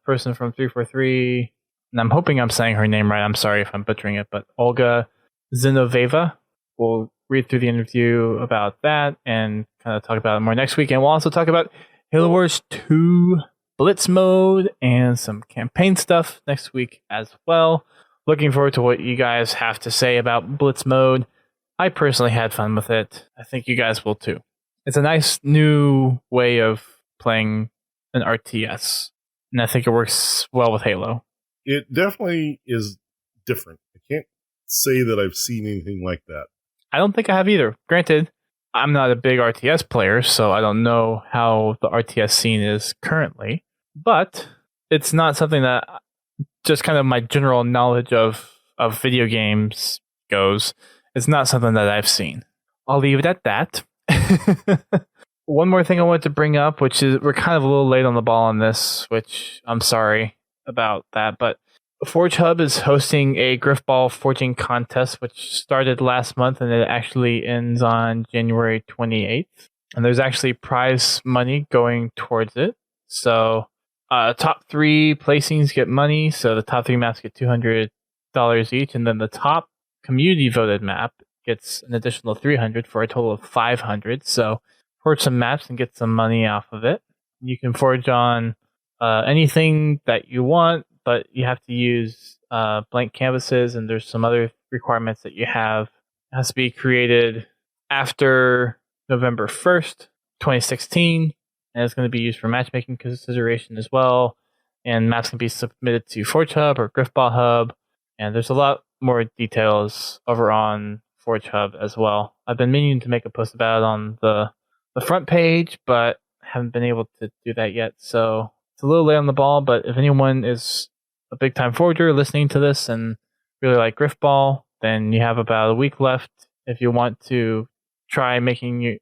person from 343. And I'm hoping I'm saying her name right. I'm sorry if I'm butchering it, but Olga Zinoveva. We'll read through the interview about that and kind of talk about it more next week. And we'll also talk about Halo Wars 2 Blitz mode and some campaign stuff next week as well. Looking forward to what you guys have to say about Blitz mode. I personally had fun with it. I think you guys will too. It's a nice new way of playing an RTS, and I think it works well with Halo. It definitely is different. I can't say that I've seen anything like that. I don't think I have either. Granted, I'm not a big RTS player, so I don't know how the RTS scene is currently, but it's not something that just kind of my general knowledge of video games goes. It's not something that I've seen. I'll leave it at that. One more thing I wanted to bring up, which is we're kind of a little late on the ball on this, which I'm sorry about that, but Forge Hub is hosting a Griffball forging contest, which started last month and it actually ends on January 28th. And there's actually prize money going towards it. So top 3 placings get money, so the top 3 maps get $200 each, and then the top community voted map gets an additional $300 for a total of $500. So forge some maps and get some money off of it. You can forge on anything that you want, but you have to use blank canvases, and there's some other requirements that you have. It has to be created after November 1st, 2016. And it's going to be used for matchmaking consideration as well. And maps can be submitted to Forge Hub or Griffball Hub. And there's a lot more details over on Forge Hub as well. I've been meaning to make a post about it on the front page, but haven't been able to do that yet. So it's a little late on the ball, but if anyone is a big time forger listening to this and really like Griffball, then you have about a week left if you want to try making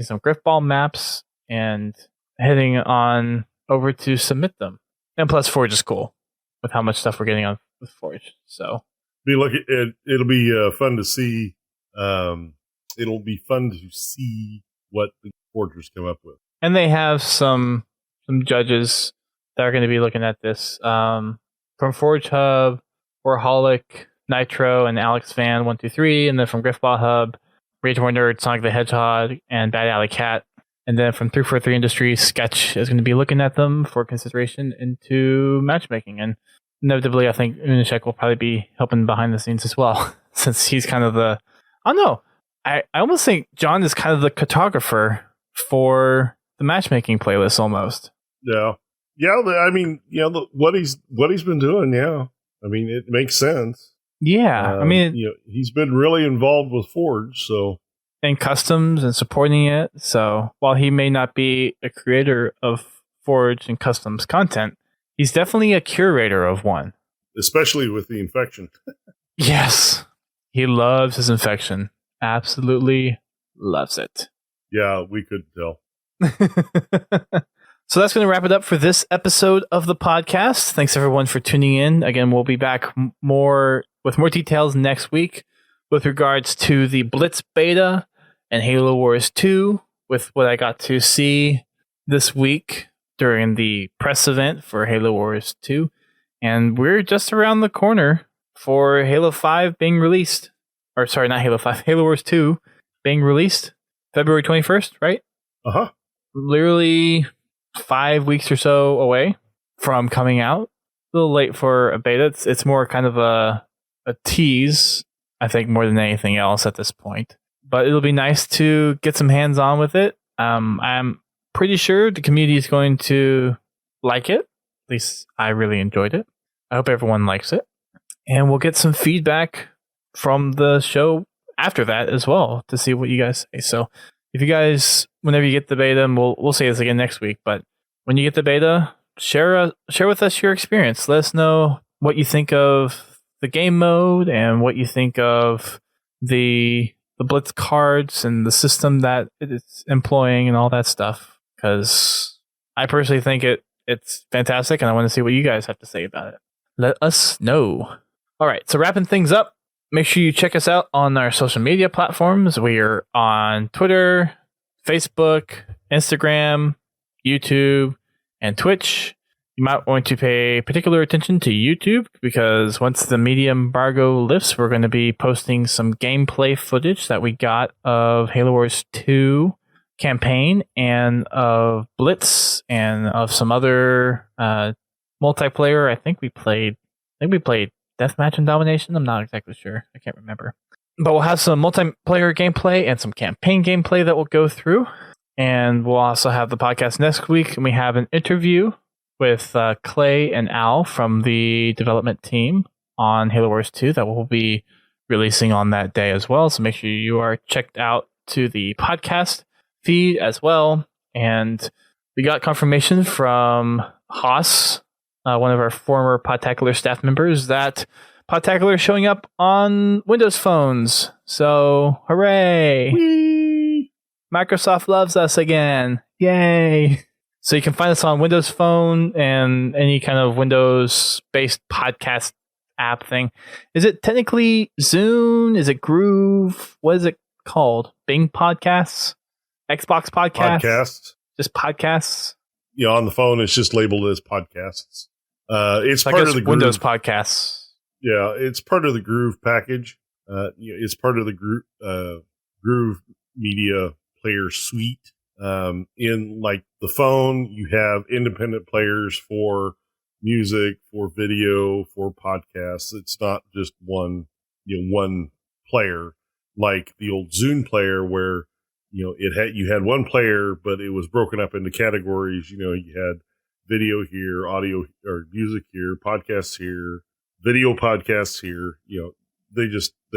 some Griffball maps and heading on over to submit them. And plus, Forge is cool with how much stuff we're getting on with Forge. So it'll be fun to see. It'll be fun to see what the forgers come up with. And they have some judges that are going to be looking at this. From Forge Hub, Warholic, Nitro, and Alex Van 123, and then from Griffball Hub, Rage More Nerd, Sonic the Hedgehog, and Bad Alley Cat. And then from 343 Industries, Sketch is going to be looking at them for consideration into matchmaking. And inevitably, I think Unishek will probably be helping behind the scenes as well, since he's kind of the... I don't know. I almost think John is kind of the cartographer for the matchmaking playlist almost. Yeah. Yeah, I mean, what he's been doing, yeah. I mean, it makes sense. Yeah, I mean... he's been really involved with Forge, so... And customs and supporting it. So while he may not be a creator of Forge and customs content, he's definitely a curator of one. Especially with the infection. Yes. He loves his infection. Absolutely loves it. Yeah, we could tell. So that's going to wrap it up for this episode of the podcast. Thanks everyone for tuning in. Again, we'll be back with more details next week with regards to the Blitz beta and Halo Wars 2 with what I got to see this week during the press event for Halo Wars 2. And we're just around the corner for Halo 5 being released. Or sorry, not Halo 5, Halo Wars 2 being released February 21st, right? Uh-huh. Literally 5 weeks or so away from coming out. A little late for a beta. It's more kind of a tease, I think, more than anything else at this point. But it'll be nice to get some hands-on with it. I'm pretty sure the community is going to like it. At least I really enjoyed it. I hope everyone likes it. And we'll get some feedback from the show after that as well to see what you guys say. So if you guys, whenever you get the beta, and we'll say this again next week, but when you get the beta, share with us your experience. Let us know what you think of the game mode and what you think of the Blitz cards and the system that it's employing and all that stuff. Because I personally think it's fantastic, and I want to see what you guys have to say about it. Let us know. All right, so wrapping things up, make sure you check us out on our social media platforms. We are on Twitter, Facebook, Instagram, YouTube, and Twitch. You might want to pay particular attention to YouTube because once the media embargo lifts, we're going to be posting some gameplay footage that we got of Halo Wars 2 campaign and of Blitz and of some other multiplayer. I think we played Deathmatch and Domination. I'm not exactly sure. I can't remember. But we'll have some multiplayer gameplay and some campaign gameplay that we'll go through. And we'll also have the podcast next week. And we have an interview with Clay and Al from the development team on Halo Wars 2 that we'll be releasing on that day as well. So make sure you are checked out to the podcast feed as well. And we got confirmation from Haas, one of our former Podtacular staff members, that Podtacular is showing up on Windows phones. So, hooray! Whee! Microsoft loves us again. Yay! So you can find us on Windows Phone and any kind of Windows-based podcast app thing. Is it technically Zune? Is it Groove? What is it called? Bing Podcasts? Xbox Podcasts? Podcasts. Just podcasts? Yeah, on the phone, it's just labeled as podcasts. It's I part guess of the Windows Groove. Podcasts. Yeah, it's part of the Groove package. It's part of the Groove Media Player Suite. In like the phone, you have independent players for music, for video, for podcasts. It's not just one player like the old Zune player where you had one player, but it was broken up into categories. You had video here, audio or music here, podcasts here, video podcasts here. They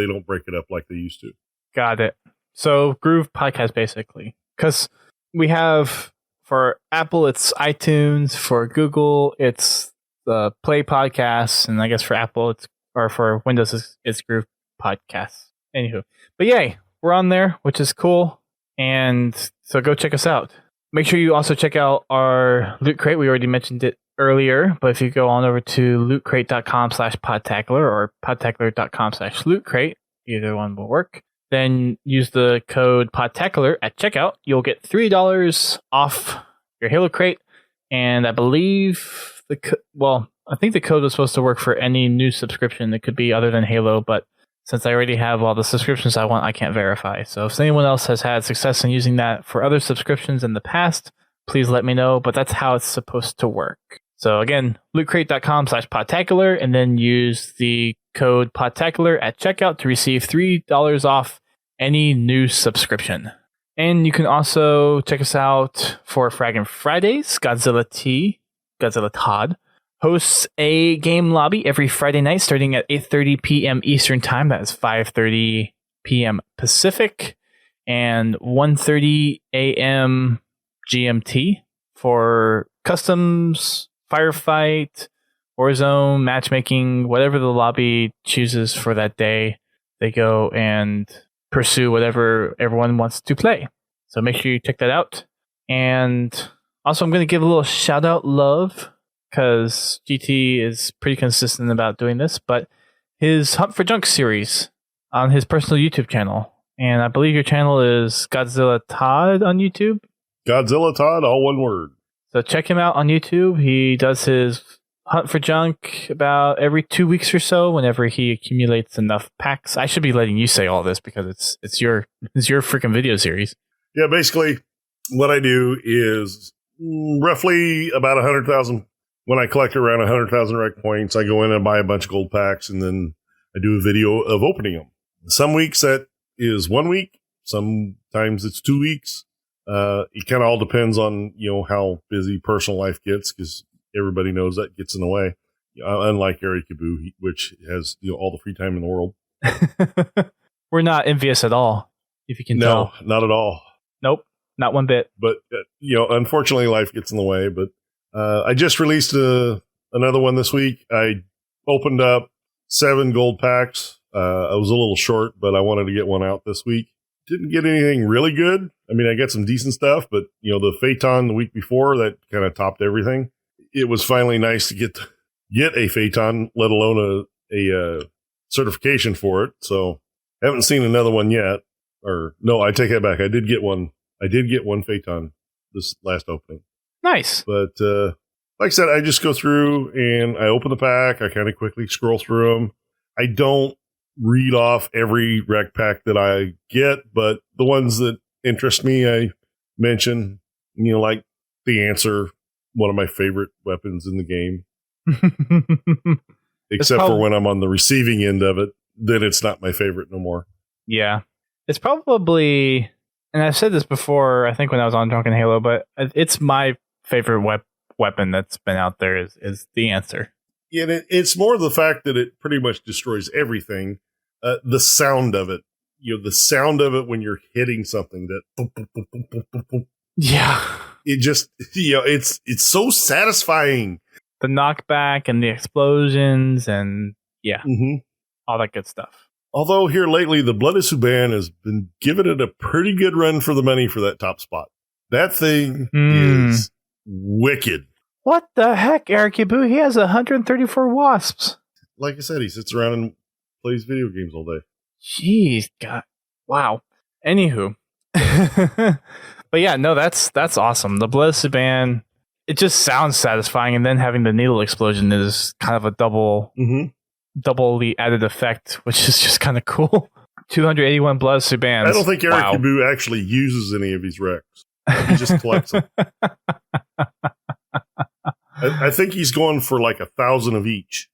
don't break it up like they used to. Got it. So Groove Podcast basically, because we have for Apple it's iTunes, for Google it's the Play Podcasts, and I guess for Apple for Windows it's Groove Podcasts. Anywho, but yay, we're on there, which is cool, and so go check us out. Make sure you also check out our Loot Crate. We already mentioned it earlier, but if you go on over to lootcrate.com/podtacular or podtacular.com/lootcrate, either one will work. Then use the code Podtacular at checkout. You'll get $3 off your Halo Crate And I believe I think the code was supposed to work for any new subscription. It could be other than Halo, but since I already have all the subscriptions I want, I can't verify. So if anyone else has had success in using that for other subscriptions in the past, please let me know. But that's how it's supposed to work. So again, lootcrate.com/Podtacular, and then use the code Podtacular at checkout to receive $3 off any new subscription. And you can also check us out for Fraggin' Fridays. Godzilla Todd, hosts a game lobby every Friday night starting at 8:30 p.m. Eastern Time. That is 5:30 p.m. Pacific and 1:30 a.m. GMT for customs, firefight, Warzone, matchmaking, whatever the lobby chooses for that day. They go and pursue whatever everyone wants to play. So make sure you check that out. And also, I'm going to give a little shout out love because GT is pretty consistent about doing this, but his Hunt for Junk series on his personal YouTube channel. And I believe your channel is Godzilla Todd on YouTube. Godzilla Todd, all one word. So check him out on YouTube. He does his Hunt for Junk about every 2 weeks or so whenever he accumulates enough packs. I should be letting you say all this because it's your freaking video series. Yeah, basically what I do is roughly about 100,000. When I collect around 100,000 rec points, I go in and buy a bunch of gold packs, and then I do a video of opening them. Some weeks that is 1 week. Sometimes it's 2 weeks. It kind of all depends on, how busy personal life gets, because everybody knows that gets in the way. Unlike Eric Kabu, which has all the free time in the world. We're not envious at all, if you can tell. No, not at all. Nope, not one bit. But, unfortunately, life gets in the way. But I just released another one this week. I opened up 7 gold packs. I was a little short, but I wanted to get one out this week. Didn't get anything really good. I mean, I got some decent stuff, but, the Phaeton the week before, that kind of topped everything. It was finally nice to get a Phaeton, let alone a certification for it. So haven't seen another one yet. Or no, I take that back. I did get one. I did get one Phaeton this last opening. Nice. But like I said, I just go through and I open the pack. I kind of quickly scroll through them. I don't read off every rec pack that I get, but the ones that interest me, I mention, like the Answer, one of my favorite weapons in the game. Except for when I'm on the receiving end of it, then it's not my favorite no more. Yeah. It's probably, and I've said this before, I think when I was on Drunken Halo, but it's my favorite weapon that's been out there is the Answer. Yeah, and it's more the fact that it pretty much destroys everything. The sound of it, the sound of it when you're hitting something that, boom, boom, boom, boom, boom, boom, boom. Yeah, it just, it's so satisfying. The knockback and the explosions and all that good stuff. Although here lately, the Blood is Suban has been giving it a pretty good run for the money for that top spot. That thing is wicked. What the heck, Eric Yabu? He has 134 wasps. Like I said, he sits around and plays video games all day. Jeez, God. Wow. Anywho. But yeah, no, that's awesome. The Blood Suban, it just sounds satisfying, and then having the needle explosion is kind of a double the added effect, which is just kind of cool. 281 Blood Subans. I don't think Eric Kabu actually uses any of these wrecks. He just collects them. I think he's going for like 1,000 of each.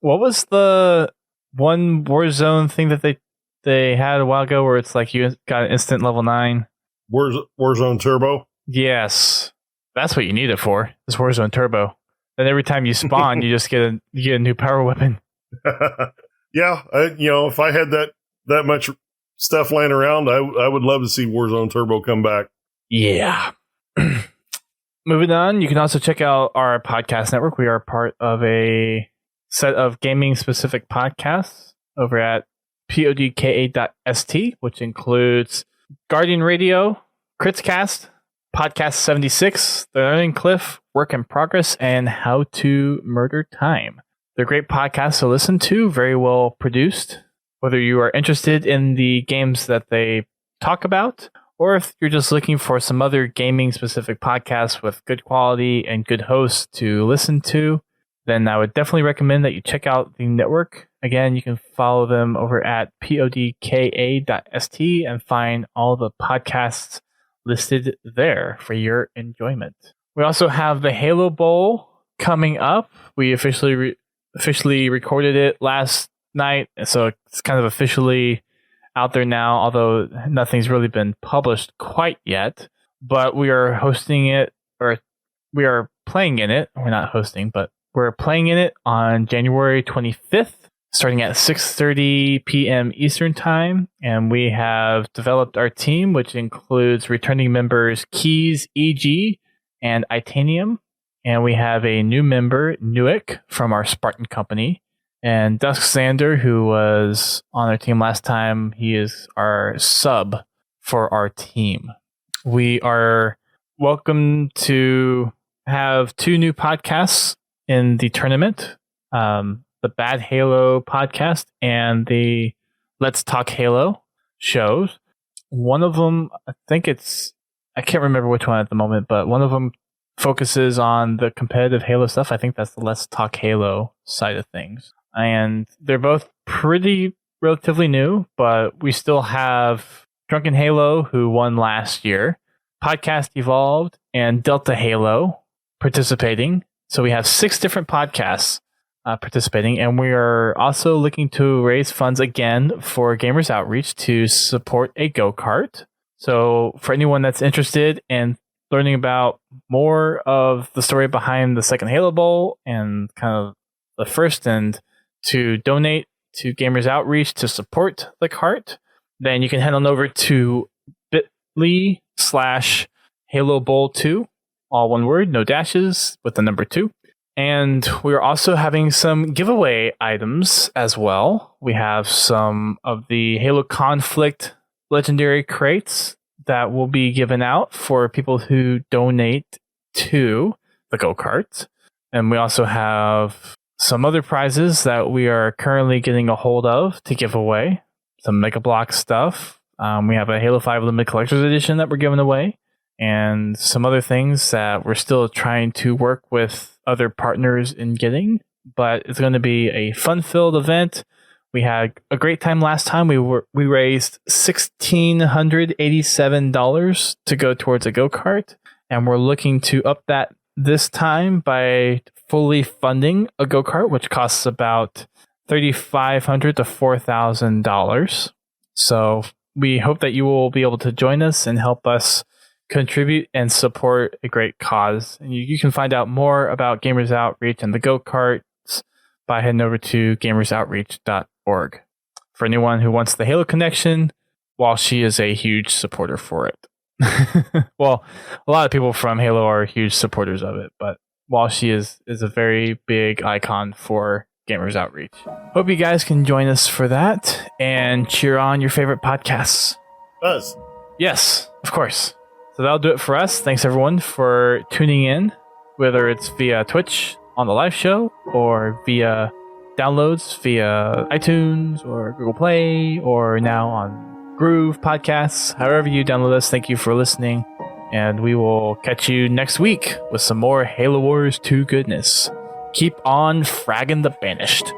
What was the one Warzone thing that they had a while ago where it's like you got an instant level 9? Warzone Turbo? Yes. That's what you need it for, is Warzone Turbo. Then every time you spawn, you just get a new power weapon. Yeah, if I had that much stuff laying around, I would love to see Warzone Turbo come back. Yeah. Moving on, you can also check out our podcast network. We are part of a set of gaming-specific podcasts over at podka.st, which includes Guardian Radio, Critscast, Podcast 76, The Learning Cliff, Work in Progress, and How to Murder Time. They're great podcasts to listen to, very well produced. Whether you are interested in the games that they talk about, or if you're just looking for some other gaming specific podcasts with good quality and good hosts to listen to, then I would definitely recommend that you check out the network. Again, you can follow them over at podka.st and find all the podcasts listed there for your enjoyment. We also have the Halo Bowl coming up. We officially recorded it last night, so it's kind of officially out there now, although nothing's really been published quite yet. But we are hosting it, or we are playing in it. We're not hosting, but we're playing in it on January 25th, starting at 6:30 p.m. Eastern Time. And we have developed our team, which includes returning members Keys, EG, and Itanium. And we have a new member, Newick, from our Spartan company. And Dusk Xander, who was on our team last time, he is our sub for our team. We are welcome to have 2 new podcasts in the tournament, the Bad Halo podcast and the Let's Talk Halo shows. One of them, I can't remember which one at the moment, but one of them focuses on the competitive Halo stuff. I think that's the Let's Talk Halo side of things. And they're both relatively new, but we still have Drunken Halo, who won last year, Podcast Evolved, and Delta Halo participating. So we have 6 different podcasts participating, and we are also looking to raise funds again for Gamers Outreach to support a go-kart. So for anyone that's interested in learning about more of the story behind the second Halo Bowl and kind of the first, and to donate to Gamers Outreach to support the kart, then you can head on over to bit.ly/Halo Bowl 2, all one word, no dashes, with the number 2. And we're also having some giveaway items as well. We have some of the Halo Conflict legendary crates that will be given out for people who donate to the go-kart. And we also have some other prizes that we are currently getting a hold of to give away. Some Mega Block stuff. We have a Halo 5 Limited Collector's Edition that we're giving away. And some other things that we're still trying to work with other partners in getting. But it's going to be a fun-filled event. We had a great time last time. We raised $1,687 to go towards a go-kart. And we're looking to up that this time by fully funding a go-kart, which costs about $3,500 to $4,000. So we hope that you will be able to join us and help us contribute and support a great cause. And you can find out more about Gamers Outreach and the go-karts by heading over to gamersoutreach.org. For anyone who wants the Halo connection, while she is a huge supporter for it. Well, a lot of people from Halo are huge supporters of it, but while she is a very big icon for Gamers Outreach. Hope you guys can join us for that and cheer on your favorite podcasts. Us. Yes, of course. So that'll do it for us. Thanks everyone for tuning in, whether it's via Twitch on the live show or via downloads via iTunes or Google Play or now on Groove Podcasts. However you download us, thank you for listening. And we will catch you next week with some more Halo Wars 2 goodness. Keep on fragging the Banished.